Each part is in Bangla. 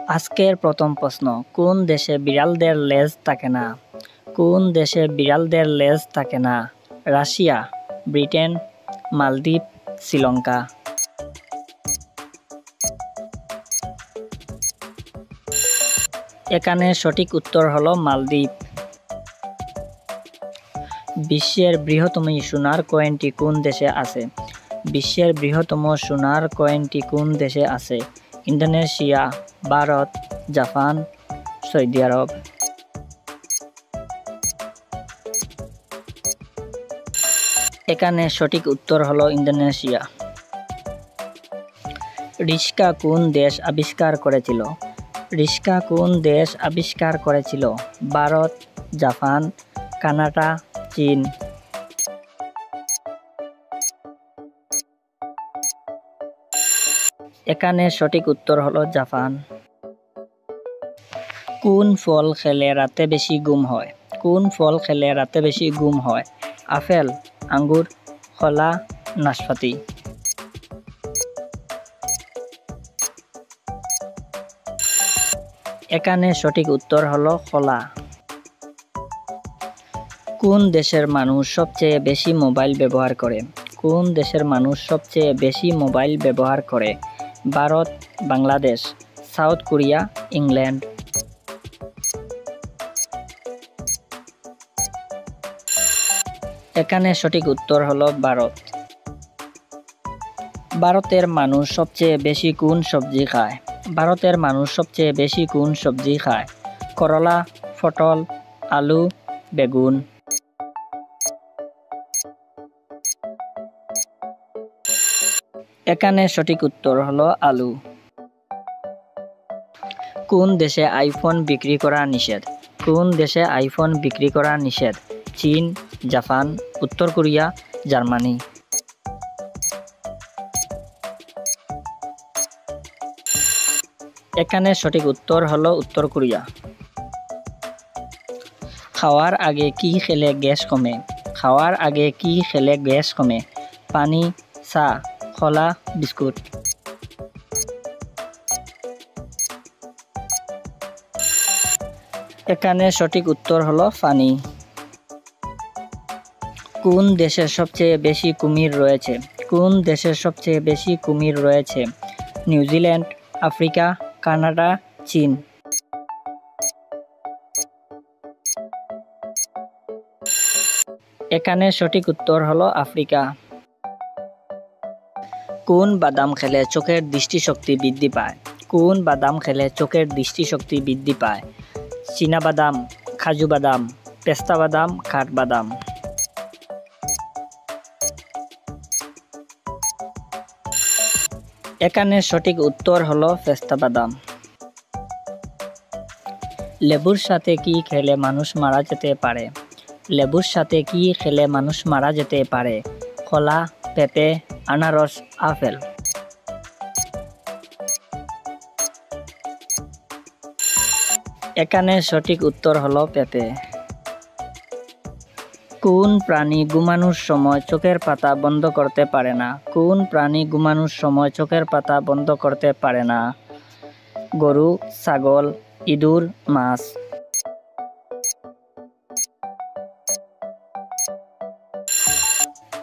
আজকের প্রথম প্রশ্ন, কোন দেশে বিড়ালদের লেজ থাকে না? কোন দেশে বিড়ালদের লেজ থাকে না? রাশিয়া, ব্রিটেন, মালদ্বীপ, শ্রীলঙ্কা। এখানে সঠিক উত্তর হলো মালদ্বীপ। বিশ্বের বৃহত্তম সোনার কয়েনটি কোন দেশে আছে? বিশ্বের বৃহত্তম সোনার কয়েনটি কোন দেশে আছে? ইন্দোনেশিয়া, ভারত, জাপান, সৌদি আরব। এখানে সঠিক উত্তর হলো ইন্দোনেশিয়া। রিক্সা কোন দেশ আবিষ্কার করেছিল? রিক্সা কোন দেশ আবিষ্কার করেছিল? ভারত, জাপান, কানাডা, চীন। এখানে সঠিক উত্তর হলো জাপান। কোন ফল খেলে রাতে বেশি ঘুম হয়? কোন ফল খেলে রাতে বেশি ঘুম হয়? আপেল, আঙ্গুর, কলা, নাশপাতি। এখানে সঠিক উত্তর হলো কলা। কোন দেশের মানুষ সবচেয়ে বেশি মোবাইল ব্যবহার করে? কোন দেশের মানুষ সবচেয়ে বেশি মোবাইল ব্যবহার করে? Bharat, Bangladesh, south Korea, England. এখানে সঠিক উত্তর হলো ভারত। ভারতের মানুষ সবচেয়ে বেশি কোন সবজি খায়? ভারতের মানুষ সবচেয়ে বেশি কোন সবজি খায়? করলা, পটল, আলু, বেগুন। এখানে সঠিক উত্তর হলো আলু। কোন দেশে আইফোন বিক্রি করা নিষেধ? কোন দেশে আইফোন বিক্রি করা নিষেধ? চীন, জাপান, উত্তর কোরিয়া, জার্মানি। এখানে সঠিক উত্তর হলো উত্তর কোরিয়া। খাওয়ার আগে কি খেলে গ্যাস কমে? খাওয়ার আগে কি খেলে গ্যাস কমে? পানি, চা, কলা, বিস্কুট। এখানে সঠিক উত্তর হলো পানি। কোন দেশের সবচেয়ে বেশি কুমির রয়েছে? কোন দেশের সবচেয়ে বেশি কুমির রয়েছে? নিউজিল্যান্ড, আফ্রিকা, কানাডা, চীন। এখানে সঠিক উত্তর হলো আফ্রিকা। কোন বাদাম খেলে চোখের দৃষ্টিশক্তি বৃদ্ধি পায়? কোন বাদাম খেলে চোখের দৃষ্টিশক্তি বৃদ্ধি পায়? চীনা বাদাম, কাজু বাদাম, পেস্তা বাদাম, কাঠবাদাম। এখানে সঠিক উত্তর হলো পেস্তা বাদাম। লেবুর সাথে কি খেলে মানুষ মারা যেতে পারে? লেবুর সাথে কি খেলে মানুষ মারা যেতে পারে? কলা, পেঁপে, আনারস, আপেল। এখানে সঠিক উত্তর হলো পেঁপে। কোন প্রাণী ঘুমানোর সময় চোখের পাতা বন্ধ করতে পারে না? কোন প্রাণী ঘুমানোর সময় চোখের পাতা বন্ধ করতে পারে না? গরু, ছাগল, ইঁদুর, মাছ।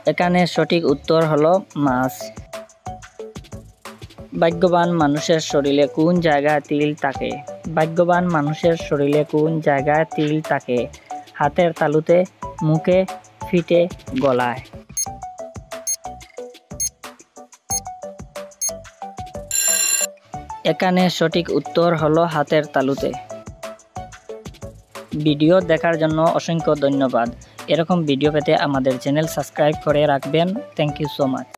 এখানে সঠিক উত্তর হলো মাছ। ভাগ্যবান মানুষের শরীরে কোন জায়গায় তিল থাকে? ভাগ্যবান মানুষের শরীরে কোন জায়গায় তিল থাকে? হাতের তালুতে, মুখে, পিঠে, গলায়। এখানে সঠিক উত্তর হলো হাতের তালুতে। ভিডিও দেখার জন্য অসংখ্য ধন্যবাদ। এরকম ভিডিও পেতে আমাদের চ্যানেল সাবস্ক্রাইব করে রাখবেন। Thank you so much.